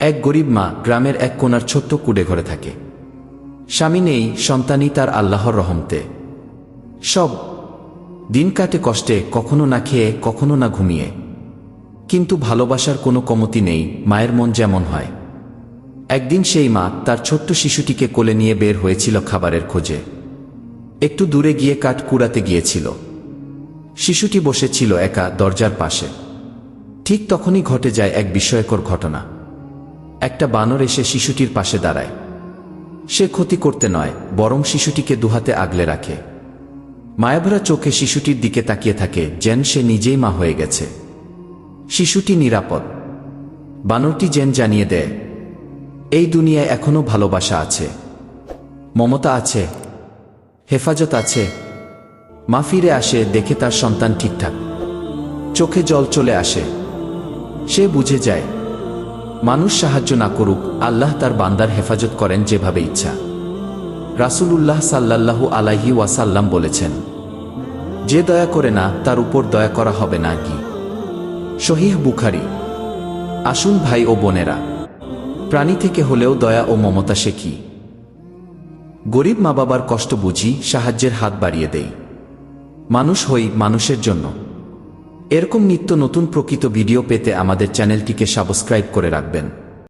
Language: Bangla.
এক গরিব মা গ্রামের এক কোণার ছোট্ট কুড়ে ঘরে থাকে। স্বামী নেই, সন্তানই তার আল্লাহর রহমতে। সব দিন কাটে কষ্টে, কখনো না খেয়ে, কখনো না ঘুমিয়ে। কিন্তু ভালোবাসার কোনো কমতি নেই, মায়ের মন যেমন হয়। একদিন সেই মা তার ছোট্ট শিশুটিকে কোলে নিয়ে বের হয়েছিল খাবারের খোঁজে। একটু দূরে গিয়ে কাঠ কুড়াতে গিয়েছিল। শিশুটি বসেছিল একা দরজার পাশে। ঠিক তখনই ঘটে যায় এক বিস্ময়কর ঘটনা। একটা বানর এসে শিশুটির পাশে দাঁড়ায়। সে ক্ষতি করতে নয়, বরং শিশুটিকে দুহাতে আগলে রাখে। মায়াভরা চোখে শিশুটির দিকে তাকিয়ে থাকে, যেন সে নিজেই মা হয়ে গেছে। শিশুটি নিরাপদ। বানরটি যেন জানিয়ে দেয়, এই দুনিয়ায় এখনো ভালোবাসা আছে, মমতা আছে, হেফাজত আছে। মা ফিরে আসে, দেখে তার সন্তান ঠিকঠাক। চোখে জল চলে আসে। সে বুঝে যায়, মানুষ সাহায্য না করুক, আল্লাহ তার বান্দার হেফাজত করেন যেভাবে ইচ্ছা। রাসূলুল্লাহ সাল্লাল্লাহু আলাইহি ওয়াসাল্লাম বলেছেন, যে দয়া করে না তার উপর দয়া করা হবে না কি। সহিহ বুখারী। আসুন ভাই ও বোনেরা, প্রাণী থেকে হলেও দয়া ও মমতা শিখি। গরিব মা বাবার কষ্ট বুঝি, সাহায্যের হাত বাড়িয়ে দেই। মানুষ হই মানুষের জন্য। এরকম নিত্য নতুন প্রকৃত ভিডিও পেতে আমাদের চ্যানেলটিকে সাবস্ক্রাইব করে রাখবেন।